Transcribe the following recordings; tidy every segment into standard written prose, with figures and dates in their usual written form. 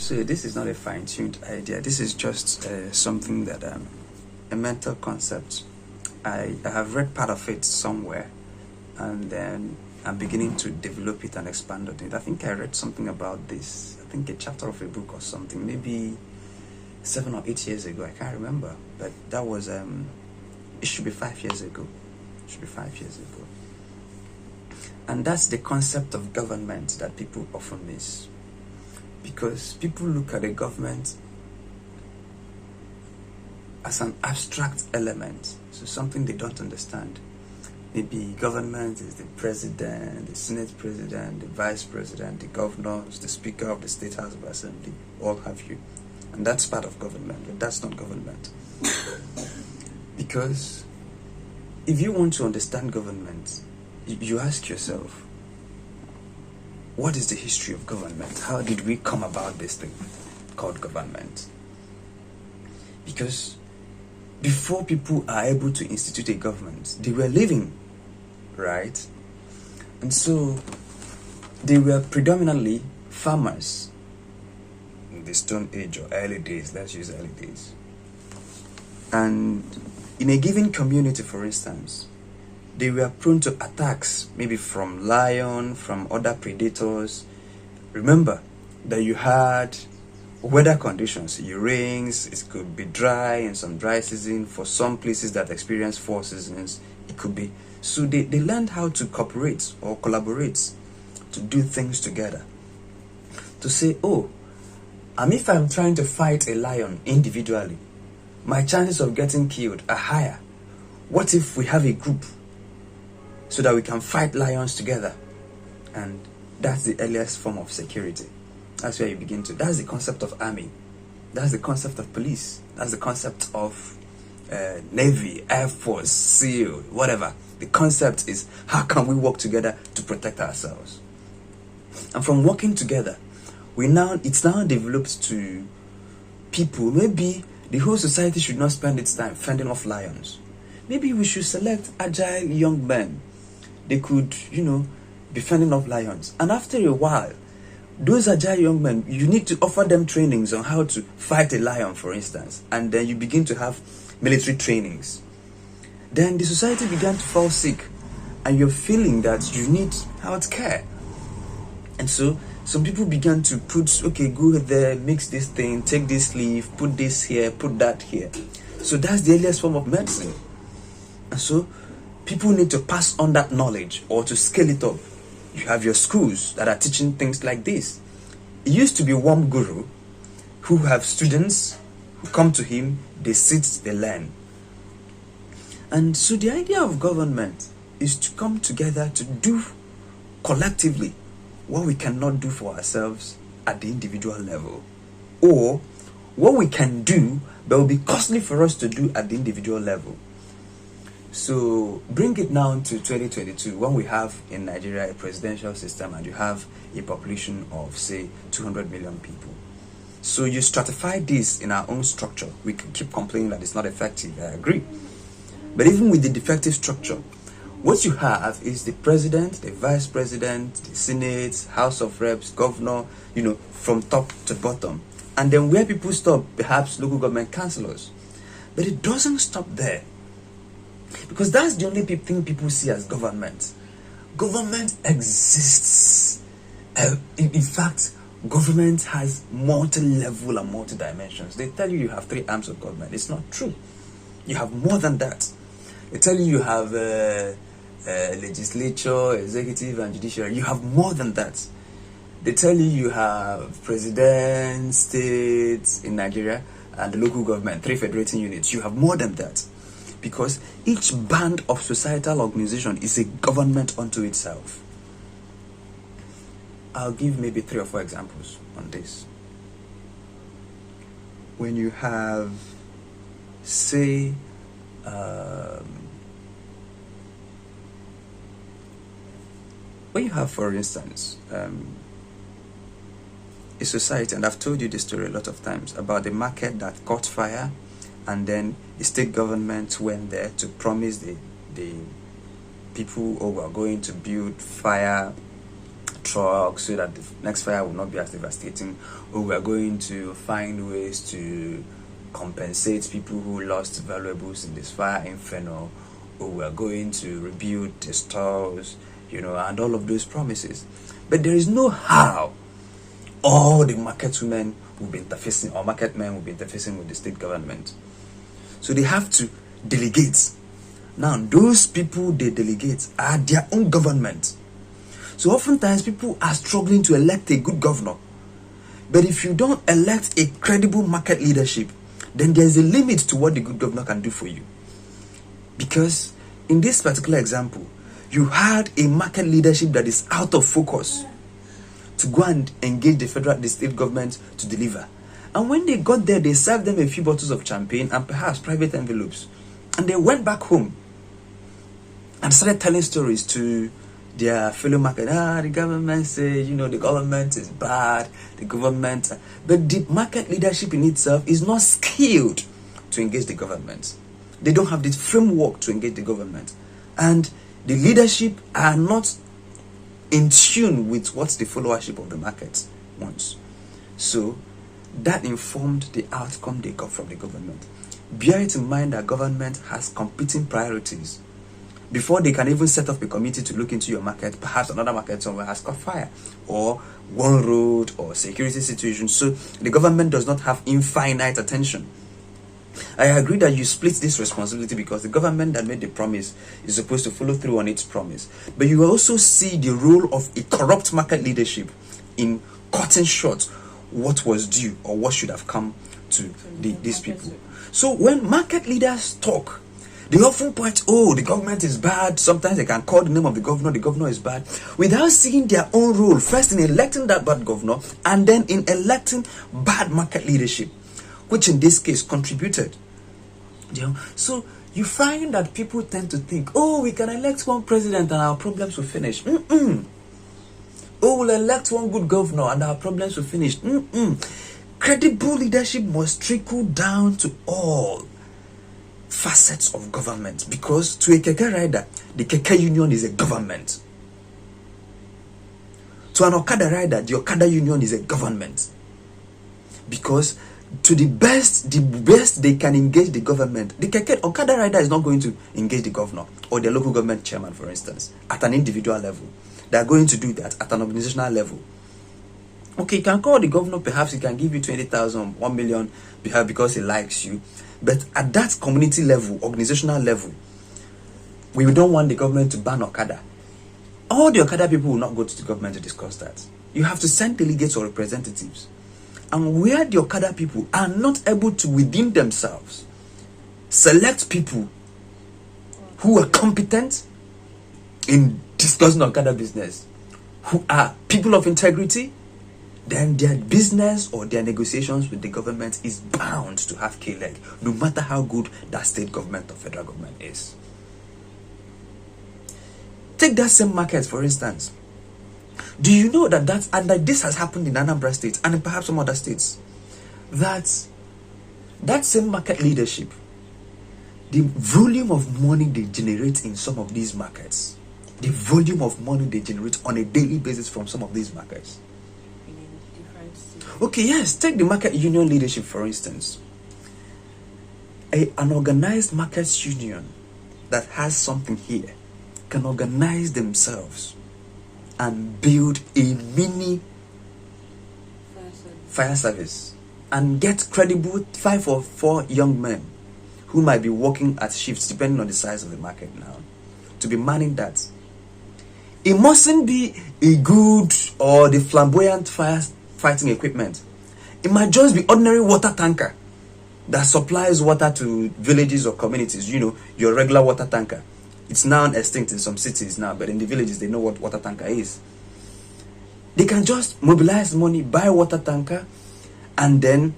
So this is not a fine-tuned idea. This is just something that a mental concept. I have read part of it somewhere, and then I'm beginning to develop it and expand on it. I think I read something about this. I think a chapter of a book or something, maybe 7 or 8 years ago. I can't remember, but that was it should be 5 years ago. It should be 5 years ago. And that's the concept of government that people often miss. Because people look at the government as an abstract element, so something they don't understand. Maybe government is the president, the senate president, the vice president, the governors, the speaker of the state house of assembly, all have you. And that's part of government, but that's not government. Because if you want to understand government, you ask yourself, what is the history of government? How did we come about this thing called government? Because before people are able to institute a government, they were living, right? And so they were predominantly farmers in the Stone Age or early days. Let's use early days. And in a given community, for instance, they were prone to attacks, maybe from lion, from other predators. Remember that you had weather conditions. It rains, it could be dry in some dry season. For some places that experience 4 seasons, it could be. So they learned how to cooperate or collaborate to do things together. To say, oh, if I'm trying to fight a lion individually, my chances of getting killed are higher. What if we have a group so that we can fight lions together? And that's the earliest form of security. That's where you begin to. That's the concept of army. That's the concept of police. That's the concept of Navy, Air Force, SEAL, whatever. The concept is, how can we work together to protect ourselves? And from working together, it's now developed to people. Maybe the whole society should not spend its time fending off lions. Maybe we should select agile young men. They could, be fending off lions. And after a while, those agile young men, you need to offer them trainings on how to fight a lion, for instance. And then you begin to have military trainings. Then the society began to fall sick. And you're feeling that you need health care. And so some people began to put, okay, go there, mix this thing, take this leaf, put this here, put that here. So that's the earliest form of medicine. And so people need to pass on that knowledge or to scale it up. You have your schools that are teaching things like this. It used to be one guru who have students who come to him, they sit, they learn. And so the idea of government is to come together to do collectively what we cannot do for ourselves at the individual level, or what we can do but will be costly for us to do at the individual level. So bring it now to 2022, when we have in Nigeria a presidential system and you have a population of, say, 200 million people. So you stratify this in our own structure. We can keep complaining that it's not effective, I agree. But even with the defective structure, what you have is the president, the vice president, the senate, house of reps, governor, from top to bottom. And then where people stop, perhaps local government councillors. But it doesn't stop there. Because that's the only thing people see as government. Government exists. In fact, government has multi-level and multi-dimensions. They tell you have 3 arms of government. It's not true. You have more than that. They tell you have legislature, executive, and judiciary. You have more than that. They tell you have president, states in Nigeria, and the local government, 3 federating units. You have more than that. Because each band of societal organization is a government unto itself. I'll give maybe 3 or 4 examples on this. When you have, say, when you have, for instance, a society, and I've told you this story a lot of times, about the market that caught fire, and then the state government went there to promise the people who were going to build fire trucks so that the next fire will not be as devastating, or we are going to find ways to compensate people who lost valuables in this fire inferno, or we are going to rebuild the stores, and all of those promises. But there is no how all the market women will be interfacing, or market men will be interfacing with the state government. So they have to delegate. Now, those people they delegate are their own government. So oftentimes people are struggling to elect a good governor. But if you don't elect a credible market leadership, then there's a limit to what the good governor can do for you. Because in this particular example, you had a market leadership that is out of focus to go and engage the state government to deliver. And when they got there, they served them a few bottles of champagne and perhaps private envelopes. And they went back home and started telling stories to their fellow market. The government say, the government is bad, the government. But the market leadership in itself is not skilled to engage the government. They don't have this framework to engage the government. And the leadership are not in tune with what the followership of the market wants. So that informed the outcome they got from the government. Bear it in mind that government has competing priorities. Before they can even set up a committee to look into your market, perhaps another market somewhere has caught fire, or one road, or security situation. So the government does not have infinite attention. I agree that you split this responsibility because the government that made the promise is supposed to follow through on its promise. But you also see the role of a corrupt market leadership in cutting short what was due or what should have come to these people. So when market leaders talk, they often point, the government is bad. Sometimes they can call the name of the governor is bad, without seeing their own role, first in electing that bad governor, and then in electing bad market leadership, which in this case contributed. So you find that people tend to think, we can elect one president and our problems will finish. We'll elect one good governor and our problems will finish. Credible leadership must trickle down to all facets of government, because to a keke rider, the keke union is a government. To an Okada rider, the Okada union is a government. Because to the best they can engage the government. The keke Okada rider is not going to engage the governor or the local government chairman, for instance, at an individual level. They are going to do that at an organizational level. Okay, you can call the governor, perhaps he can give you 20,000, 1 million, because he likes you. But at that community level, organizational level, we don't want the government to ban Okada. All the Okada people will not go to the government to discuss that. You have to send delegates or representatives. And where the Okada people are not able to, within themselves, select people who are competent in discussing Okada business, who are people of integrity, then their business or their negotiations with the government is bound to have K-leg, no matter how good that state government or federal government is. Take that same market, for instance. Do you know that this has happened in Anambra State and in perhaps some other states? That same market leadership, the volume of money they generate in some of these markets, the volume of money they generate on a daily basis from some of these markets. Okay, yes, take the market union leadership, for instance. An organized markets union that has something here can organize themselves and build a mini fire service and get credible 5 or 4 young men who might be working at shifts, depending on the size of the market now, to be manning that. It mustn't be a good or the flamboyant fighting equipment. It might just be ordinary water tanker that supplies water to villages or communities. Your regular water tanker. It's now extinct in some cities now, but in the villages they know what water tanker is. They can just mobilize money, buy water tanker, and then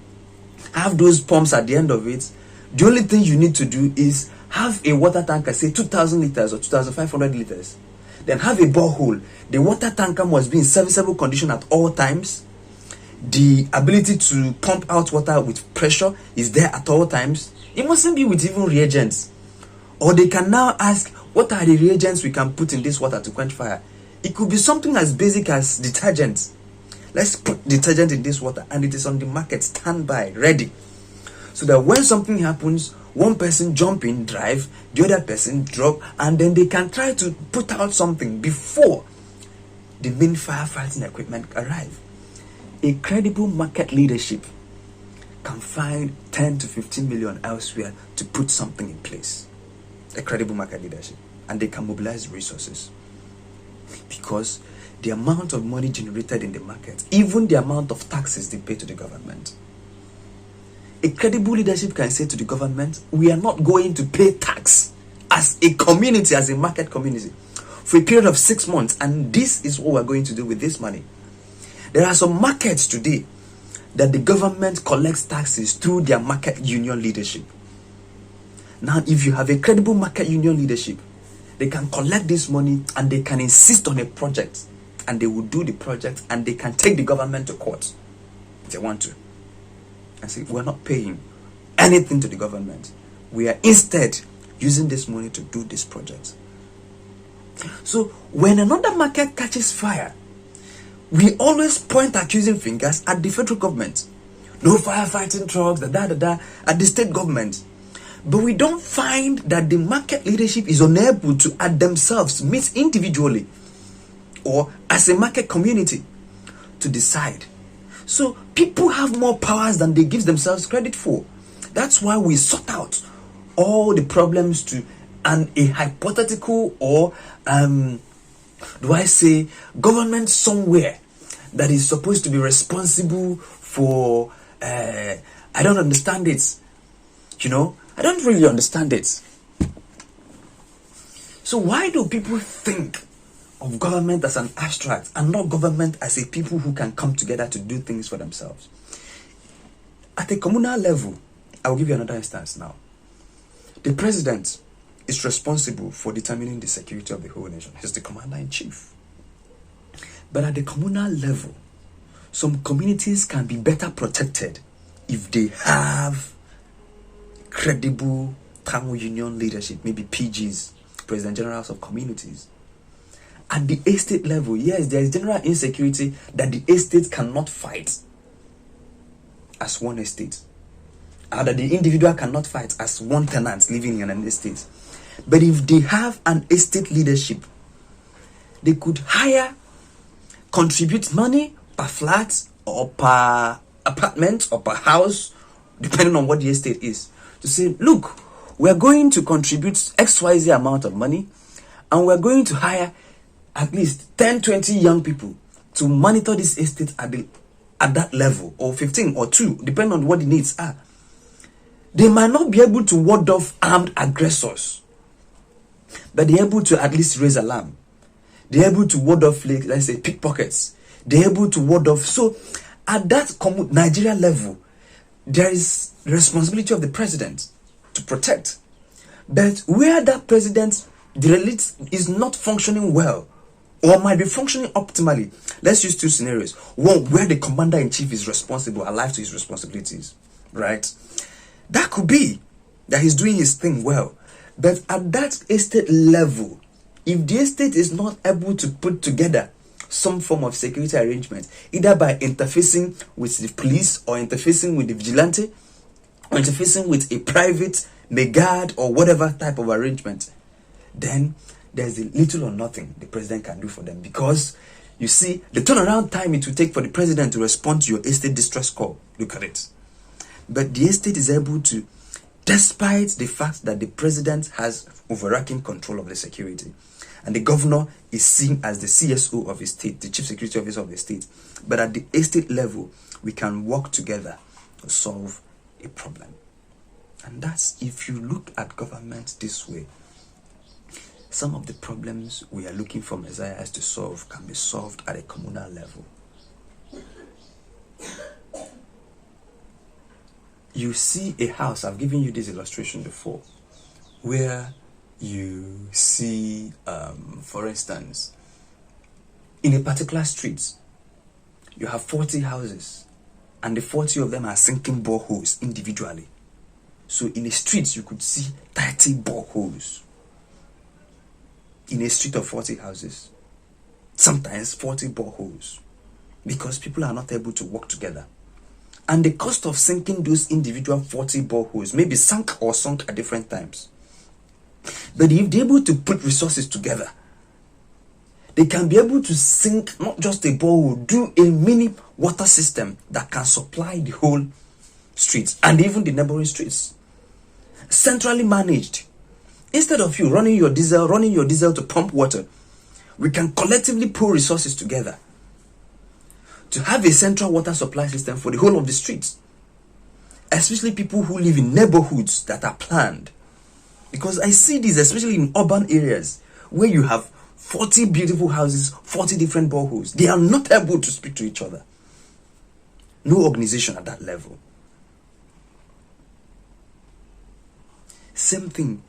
have those pumps at the end of it. The only thing you need to do is have a water tanker, say 2,000 liters or 2,500 liters. Then have a borehole. The water tanker must be in serviceable condition at all times. The ability to pump out water with pressure is there at all times. It mustn't be with even reagents. Or they can now ask, what are the reagents we can put in this water to quench fire? It could be something as basic as detergent. Let's put detergent in this water and it is on the market, standby, ready. So that when something happens, one person jump in, drive, the other person drop, and then they can try to put out something before the main firefighting equipment arrive. A credible market leadership can find 10 to 15 million elsewhere to put something in place. A credible market leadership. And they can mobilize resources. Because the amount of money generated in the market, even the amount of taxes they pay to the government. A credible leadership can say to the government, we are not going to pay tax as a community, as a market community, for a period of 6 months, and this is what we're going to do with this money. There are some markets today that the government collects taxes through their market union leadership. Now, if you have a credible market union leadership, they can collect this money and they can insist on a project, and they will do the project, and they can take the government to court if they want to and say, we're not paying anything to the government. We are instead using this money to do this project. So when another market catches fire, we always point accusing fingers at the federal government. No firefighting trucks, at the state government. But we don't find that the market leadership is unable to at themselves meet individually or as a market community to decide. So people have more powers than they give themselves credit for. That's why we sort out all the problems to a hypothetical or government somewhere that is supposed to be responsible for I don't understand it. I don't really understand it. So why do people think of government as an abstract and not government as a people who can come together to do things for themselves? At a communal level, I will give you another instance now. The president is responsible for determining the security of the whole nation. He's the commander-in-chief. But at the communal level, some communities can be better protected if they have credible town union leadership, maybe PGs, President Generals of Communities. At the estate level, yes, there is general insecurity that the estate cannot fight as one estate, or that the individual cannot fight as one tenant living in an estate. But if they have an estate leadership, they could hire, contribute money per flat or per apartment or per house, depending on what the estate is, to say, look, we're going to contribute XYZ amount of money, and we're going to hire at least 10, 20 young people to monitor this estate at that level, or 15 or 2, depending on what the needs are. They might not be able to ward off armed aggressors, but they're able to at least raise alarm. They're able to ward off, let's say, pickpockets. They're able to ward off. So at that Nigeria level, there is the responsibility of the president to protect. But where that president, the elite, is not functioning well, or might be functioning optimally, let's use 2 scenarios. One, where the commander-in-chief is responsible, alive to his responsibilities, right? That could be that he's doing his thing well. But at that estate level, if the estate is not able to put together some form of security arrangement, either by interfacing with the police, or interfacing with the vigilante, or interfacing with a private megad or whatever type of arrangement, then there's little or nothing the president can do for them. Because you see, the turnaround time it will take for the president to respond to your estate distress call, look at it. But the estate is able to, despite the fact that the president has overarching control of the security, and the governor is seen as the CSO of the state, the chief security officer of the state, but at the estate level, we can work together to solve a problem. And that's, if you look at government this way, some of the problems we are looking for messiahs to solve can be solved at a communal level. You see a house, I've given you this illustration before, where you see, for instance, in a particular street, you have 40 houses, and the 40 of them are sinking boreholes individually. So in a street, you could see 30 boreholes in a street of 40 houses. sometimes 40 boreholes, because people are not able to work together. And the cost of sinking those individual 40 boreholes may be sunk at different times. But if they're able to put resources together, they can be able to sink not just a borehole, do a mini water system that can supply the whole streets and even the neighboring streets. Centrally managed. Instead of you running your diesel to pump water, we can collectively pull resources together to have a central water supply system for the whole of the streets. Especially people who live in neighborhoods that are planned. Because I see this especially in urban areas where you have 40 beautiful houses, 40 different boreholes. They are not able to speak to each other. No organization at that level. Same thing.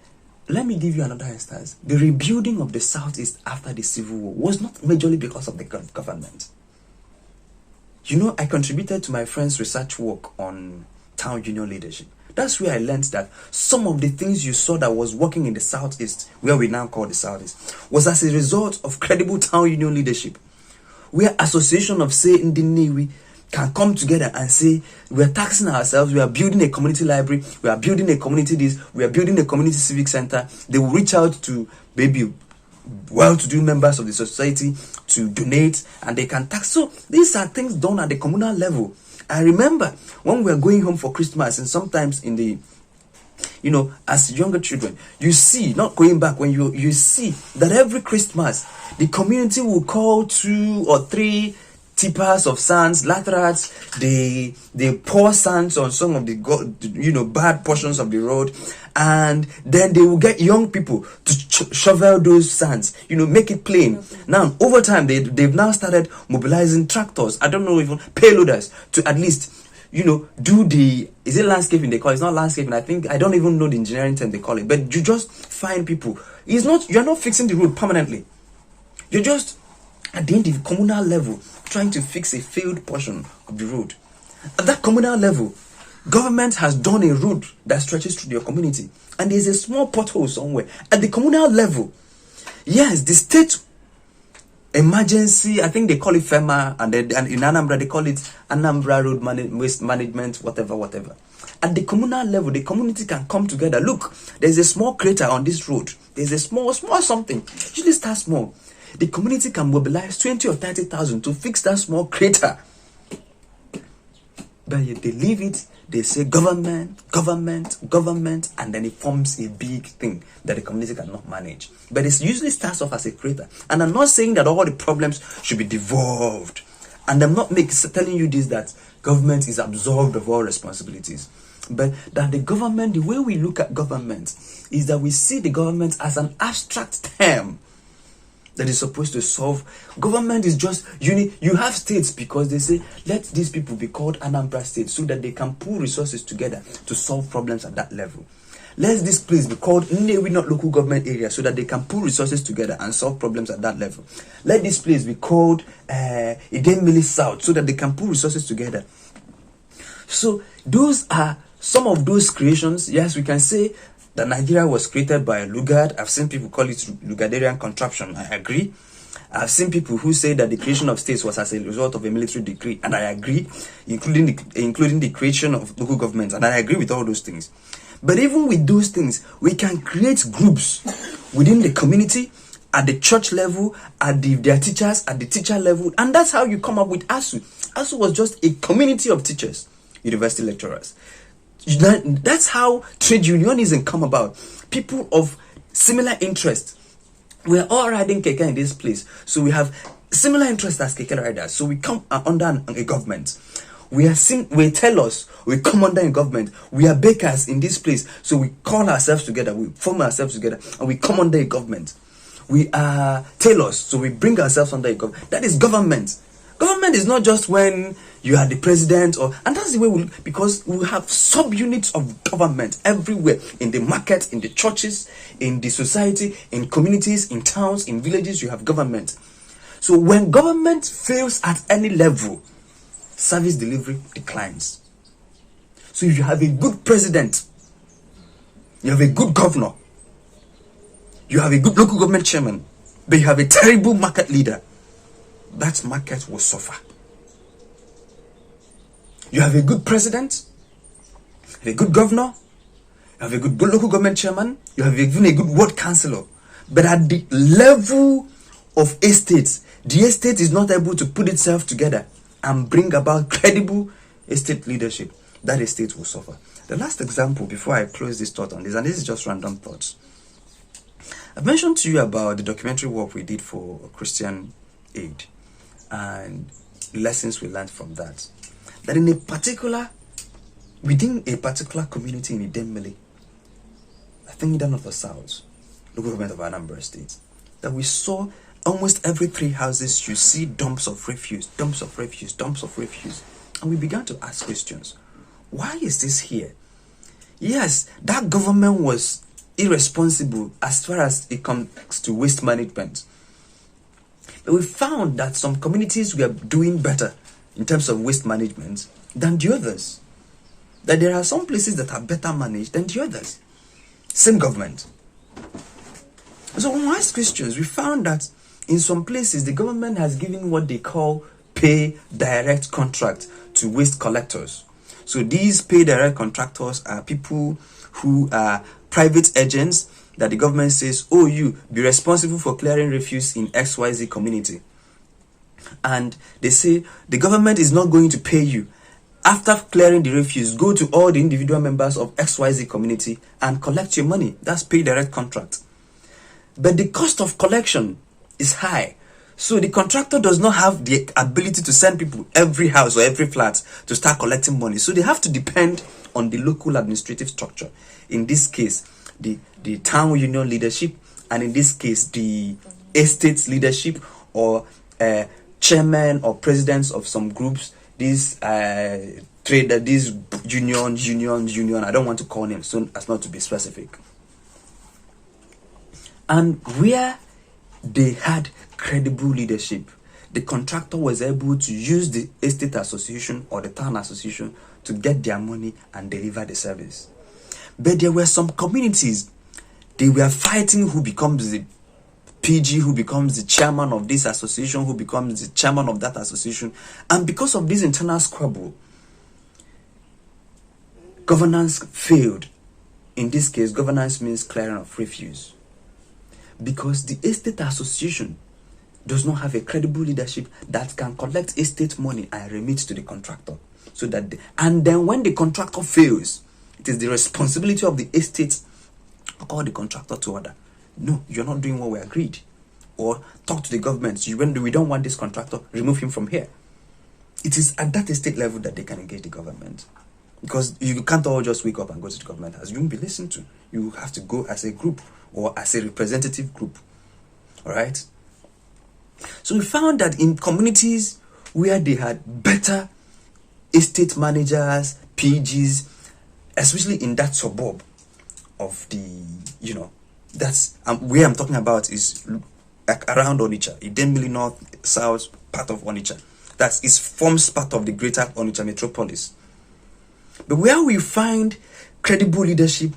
Let me give you another instance. The rebuilding of the Southeast after the Civil War was not majorly because of the government. You know, I contributed to my friend's research work on town union leadership. That's where I learned that some of the things you saw that was working in the Southeast, where we now call the Southeast, was as a result of credible town union leadership. Where association of, say, Ndiniwi can come together and say, we are taxing ourselves, we are building a community library, we are building a community this, we are building a community civic center. They will reach out to maybe well-to-do members of the society to donate, and they can tax. So these are things done at the communal level. I remember when we were going home for Christmas, and sometimes in the, as younger children, you see, not going back, when you see that every Christmas, the community will call 2 or 3 tippers of sands, laterals, they pour sands on some of the bad portions of the road, and then they will get young people to shovel those sands, make it plain. Now, over time, they've now started mobilizing tractors, I don't know, even payloaders, to at least, do the, is it landscaping they call it? It's not landscaping, I don't even know the engineering term they call it, but you just find people. You're not fixing the road permanently. You're just, at the communal level, trying to fix a failed portion of the road. At that communal level, government has done a road that stretches through your community, and there's a small pothole somewhere. At the communal level, yes, the state emergency, I think they call it FEMA, and in Anambra they call it Anambra Road Waste Management, whatever. At the communal level, the community can come together. Look, there's a small crater on this road. There's a small something. Usually start small. The community can mobilize 20 or 30,000 to fix that small crater. But yet they leave it, they say government, and then it forms a big thing that the community cannot manage. But it usually starts off as a crater. And I'm not saying that all the problems should be devolved. And I'm not telling you this, that government is absolved of all responsibilities. But that the government, the way we look at government, is that we see the government as an abstract term that is supposed to solve. Government is just you have states because they say let these people be called Anambra State so that they can pool resources together to solve problems at that level. Let this place be called Nnewi not local government area so that they can pool resources together and solve problems at that level. Let this place be called Idemili South so that they can pool resources together. So those are some of those creations. Yes, we can say that Nigeria was created by Lugard. I've seen people call it Lugardarian contraption. I agree. I've seen people who say that the creation of states was as a result of a military decree, and I agree, including the creation of local governments, and I agree with all those things. But even with those things, we can create groups within the community, at the church level, at their teachers, at the teacher level, and that's how you come up with ASU. ASU was just a community of teachers, university lecturers. That's how trade unionism come about. People of similar interests. We're all riding keke in this place. So we have similar interests as keke riders. So we come under a government. We tell us we come under a government. We are bakers in this place. So we call ourselves together. We form ourselves together. And we come under a government. We are tailors. So we bring ourselves under a government. That is government. Government is not just when you are the president, and that's the way because we have subunits of government everywhere, in the market, in the churches, in the society, in communities, in towns, in villages. You have government. So when government fails at any level, service delivery declines. So if you have a good president, you have a good governor, you have a good local government chairman, but you have a terrible market leader, that market will suffer. You have a good president, you have a good governor, you have a good local government chairman, you have even a good ward councillor. But at the level of estates, the estate is not able to put itself together and bring about credible estate leadership. That estate will suffer. The last example before I close this thought on this, and this is just random thoughts. I've mentioned to you about the documentary work we did for Christian Aid and lessons we learned from that. That within a particular community in Idemili, I think down of the south, local government of Anambra State, that we saw almost every 3 houses you see dumps of refuse, dumps of refuse, dumps of refuse. And we began to ask questions. Why is this here? Yes, that government was irresponsible as far as it comes to waste management. But we found that some communities were doing better in terms of waste management than the others. That there are some places that are better managed than the others. Same government. So when we asked questions, we found that in some places the government has given what they call pay direct contract to waste collectors. So these pay direct contractors are people who are private agents that the government says, oh, you be responsible for clearing refuse in XYZ community. And they say the government is not going to pay you. After clearing the refuse, go to all the individual members of XYZ community and collect your money. That's pay direct contract. But the cost of collection is high. So the contractor does not have the ability to send people every house or every flat to start collecting money. So they have to depend on the local administrative structure. In this case, the town union leadership, and in this case, the estate leadership or chairman or presidents of some groups, these these union, I don't want to call names so as not to be specific. And where they had credible leadership, the contractor was able to use the estate association or the town association to get their money and deliver the service. But there were some communities, they were fighting who becomes the PG, who becomes the chairman of this association, who becomes the chairman of that association. And because of this internal squabble, governance failed. In this case, governance means clearing of refuse. Because the estate association does not have a credible leadership that can collect estate money and remit to the contractor. So that and then when the contractor fails, it is the responsibility of the estate to call the contractor to order. No, you're not doing what we agreed. Or talk to the government. When we don't want this contractor, remove him from here. It is at that estate level that they can engage the government. Because you can't all just wake up and go to the government house. You won't be listened to. You have to go as a group or as a representative group. Alright? So we found that in communities where they had better estate managers, PGs, especially in that suburb of the, that's where I'm talking about is like around Onitsha, Idemili North, South, part of Onitsha. It forms part of the greater Onitsha metropolis. But where we find credible leadership,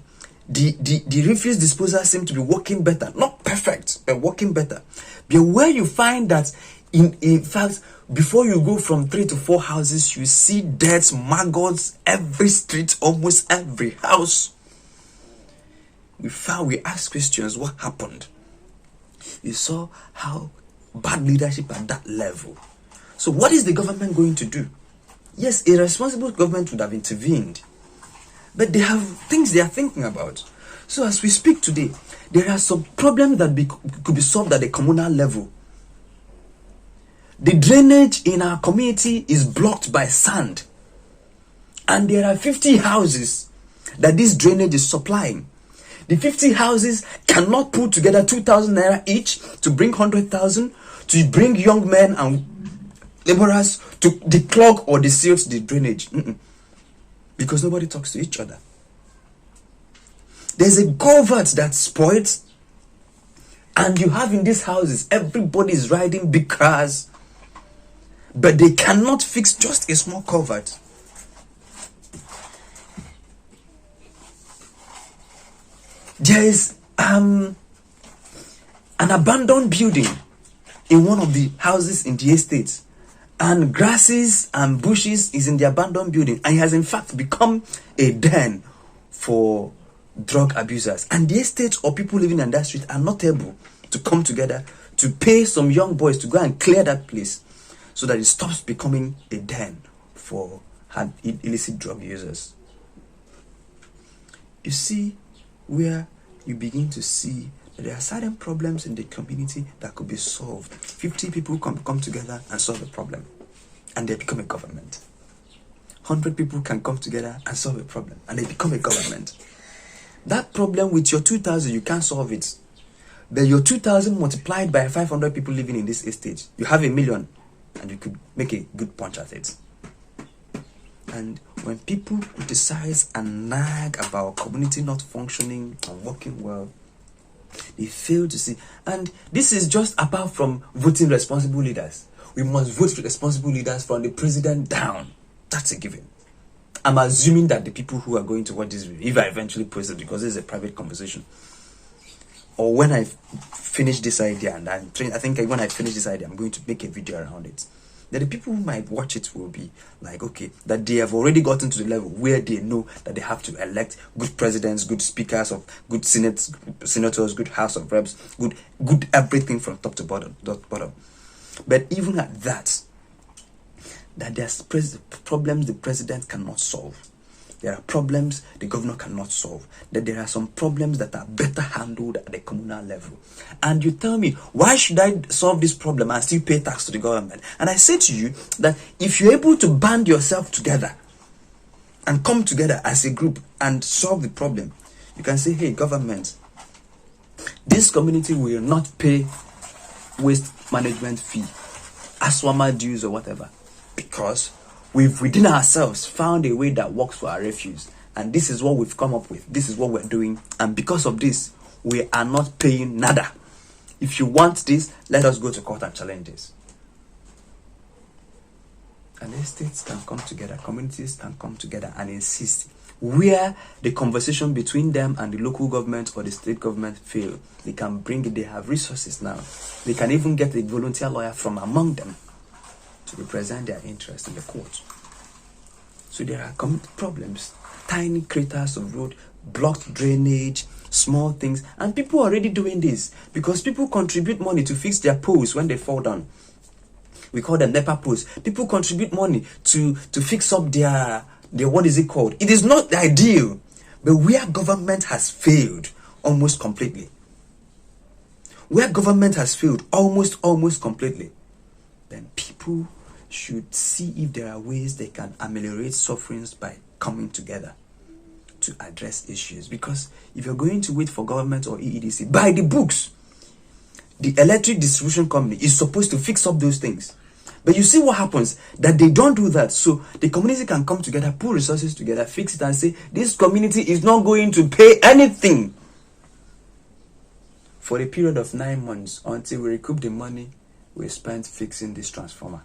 the refuse disposal seem to be working better. Not perfect, but working better. But where you find that, in fact, before you go from 3 to 4 houses, you see deaths, maggots, every street, almost every house. We asked questions, what happened? You saw how bad leadership at that level. So what is the government going to do? Yes, a responsible government would have intervened. But they have things they are thinking about. So as we speak today, there are some problems that could be solved at the communal level. The drainage in our community is blocked by sand. And there are 50 houses that this drainage is supplying. The 50 houses cannot put together 2,000 naira each to bring 100,000 to bring young men and laborers to declog or desilt the drainage. Because nobody talks to each other. There's a culvert that's spoiled, and you have in these houses, everybody is riding big cars, but they cannot fix just a small culvert. There is an abandoned building in one of the houses in the estate, and grasses and bushes is in the abandoned building, and it has in fact become a den for drug abusers. And the estate or people living in that street are not able to come together to pay some young boys to go and clear that place so that it stops becoming a den for illicit drug users. You see where you begin to see that there are certain problems in the community that could be solved. 50 people come together and solve a problem, and they become a government. 100 people can come together and solve a problem, and they become a government. That problem with your 2,000, you can't solve it. But your 2,000 multiplied by 500 people living in this estate, you have 1,000,000, and you could make a good punch at it. And when people criticize and nag about community not functioning and working well, they fail to see. And this is just apart from voting responsible leaders. We must vote responsible leaders from the president down. That's a given. I'm assuming that the people who are going to watch this video, if I eventually post it, because this is a private conversation, or when I finish this idea, and I think when I finish this idea, I'm going to make a video around it, that the people who might watch it will be like, okay, that they have already gotten to the level where they know that they have to elect good presidents, good speakers of good senators, good House of Reps, good everything from top to bottom. But even at that there's problems the president cannot solve. There are problems the governor cannot solve. That there are some problems that are better handled at the communal level. And you tell me, why should I solve this problem and still pay tax to the government? And I say to you that if you're able to band yourself together and come together as a group and solve the problem, you can say, hey, government, this community will not pay waste management fee, aswama dues or whatever, because we've within ourselves found a way that works for our refuse, and this is what we've come up with. This is what we're doing, and because of this, we are not paying nada. If you want this, let us go to court and challenge this. And estates can come together, communities can come together and insist. Where the conversation between them and the local government or the state government fail, they can bring it. They have resources now. They can even get a volunteer lawyer from among them to represent their interest in the court. So there are problems, tiny craters of road, blocked drainage, small things, and people are already doing this because people contribute money to fix their poles when they fall down. We call them NEPA poles. People contribute money to fix up their what is it called? It is not ideal, but where government has failed almost completely. Where government has failed almost completely, then people should see if there are ways they can ameliorate sufferings by coming together to address issues. Because if you're going to wait for government or EEDC, by the books, the electric distribution company is supposed to fix up those things. But you see what happens, that they don't do that. So the community can come together, put resources together, fix it and say, this community is not going to pay anything for a period of 9 months until we recoup the money we spent fixing this transformer.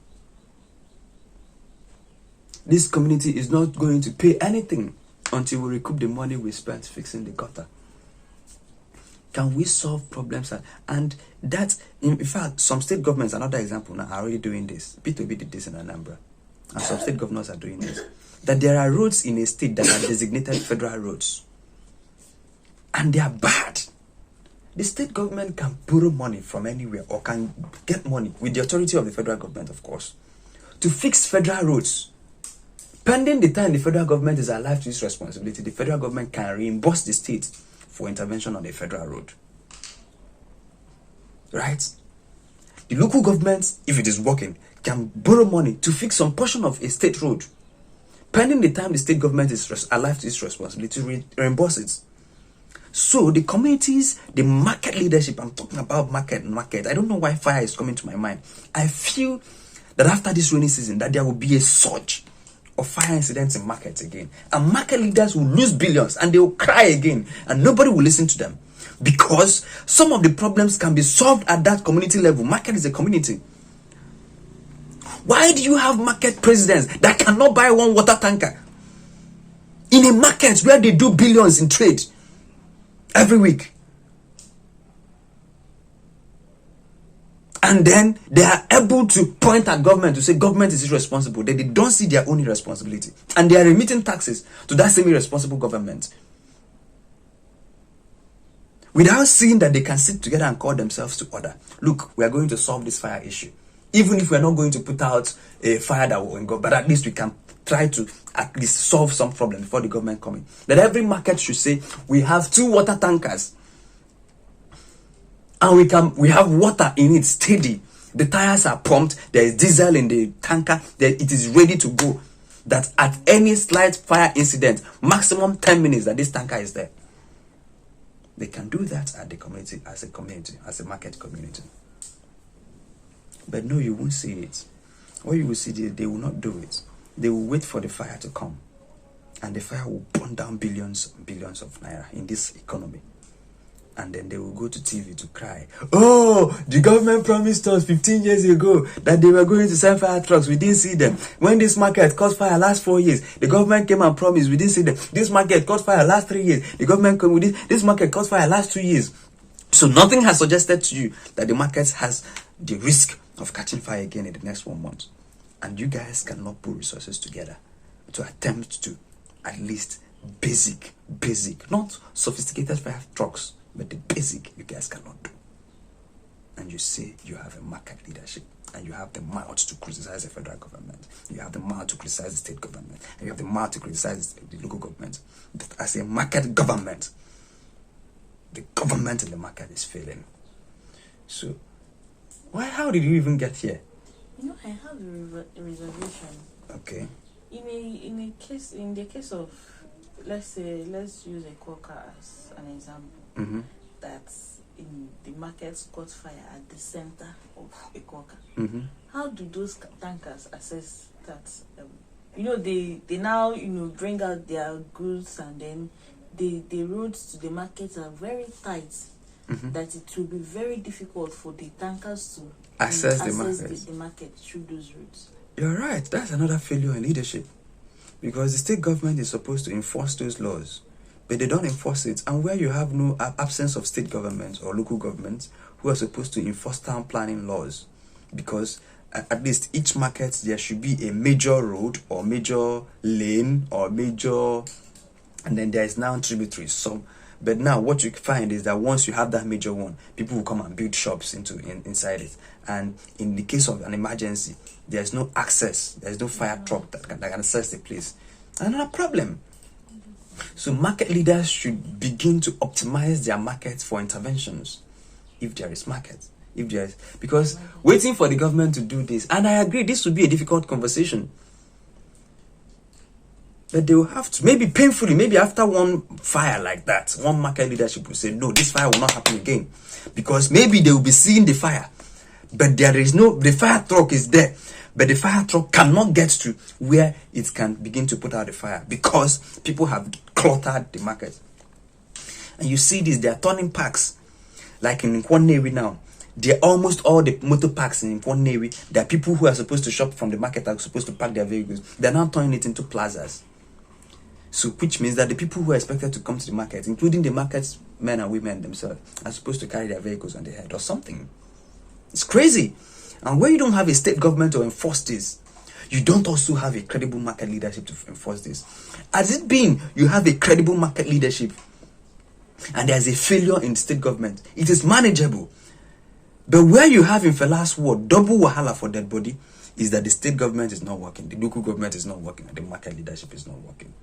This community is not going to pay anything until we recoup the money we spent fixing the gutter. Can we solve problems? And that, in fact, some state governments, another example now, are already doing this. P2B did this in Anambra. And some state governors are doing this. That there are roads in a state that are designated federal roads. And they are bad. The state government can borrow money from anywhere or can get money with the authority of the federal government, of course, to fix federal roads. Pending the time the federal government is alive to its responsibility, the federal government can reimburse the state for intervention on a federal road. Right? The local government, if it is working, can borrow money to fix some portion of a state road. Pending the time the state government is alive to its responsibility to reimburse it. So the communities, the market leadership, I'm talking about market. I don't know why fire is coming to my mind. I feel that after this rainy season, that there will be a surge of fire incidents in markets again. And market leaders will lose billions and they will cry again. And nobody will listen to them. Because some of the problems can be solved at that community level. Market is a community. Why do you have market presidents that cannot buy one water tanker? In a market where they do billions in trade every week. And then they are able to point at government to say government is irresponsible. They don't see their own irresponsibility. And they are remitting taxes to that same irresponsible government, without seeing that they can sit together and call themselves to order. Look, we are going to solve this fire issue. Even if we are not going to put out a fire that will go, but at least we can try to at least solve some problem before the government coming. That every market should say, we have 2 water tankers. And we have water in it steady. The tires are pumped. There is diesel in the tanker. It is ready to go. That at any slight fire incident, maximum 10 minutes that this tanker is there. They can do that at the community, as a market community. But no, you won't see it. What you will see, they will not do it. They will wait for the fire to come. And the fire will burn down billions and billions of naira in this economy. And then they will go to TV to cry. Oh, the government promised us 15 years ago that they were going to send fire trucks. We didn't see them. When this market caught fire last 4 years, the government came and promised. We didn't see them. This market caught fire last 3 years. The government came with this market caught fire last 2 years. So nothing has suggested to you that the market has the risk of catching fire again in the next 1 month. And you guys cannot put resources together to attempt to at least basic, not sophisticated fire trucks, but the basic you guys cannot do. And you say you have a market leadership, and you have the mouth to criticize the federal government, you have the mouth to criticize the state government, and you have the mouth to criticize the local government. But as a market government, the government in the market is failing. So, how did you even get here? I have a reservation. Okay. In the case of, let's use a quokka as an example. Mm-hmm. That's in the market caught fire at the center of a quokka. Mm-hmm. How do those tankers assess that? They now bring out their goods, and then the roads to the market are very tight. Mm-hmm. That it will be very difficult for the tankers to access the market through those routes. You're right. That's another failure in leadership, because the state government is supposed to enforce those laws, but they don't enforce it. And where you have no absence of state governments or local governments who are supposed to enforce town planning laws, because at least each market there should be a major road or major lane or major, and then there is now tributaries. But now what you find is that once you have that major one, people will come and build shops inside it. And in the case of an emergency, there's no access. There's no fire truck that can access the place. Another problem. So market leaders should begin to optimize their markets for interventions, if there is market. Because waiting for the government to do this, and I agree, this would be a difficult conversation. That they will have to, maybe painfully, maybe after one fire like that, one market leadership will say, no, this fire will not happen again. Because maybe they will be seeing the fire, but the fire truck is there, but the fire truck cannot get to where it can begin to put out the fire, because people have cluttered the market. And you see this, they are turning parks, like in Nkwonewi now. They're almost all the motor parks in Nkwonewi. There are people who are supposed to shop from the market, are supposed to park their vehicles. They're now turning it into plazas. So, which means that the people who are expected to come to the market, including the market men and women themselves, are supposed to carry their vehicles on their head or something. It's crazy. And when you don't have a state government to enforce this, you don't also have a credible market leadership to enforce this. As it being, you have a credible market leadership, and there's a failure in state government, it is manageable. But where you have in Fela's word, double wahala for that body, is that the state government is not working, the local government is not working, and the market leadership is not working.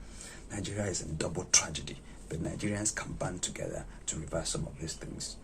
Nigeria is in double tragedy, but Nigerians can band together to reverse some of these things.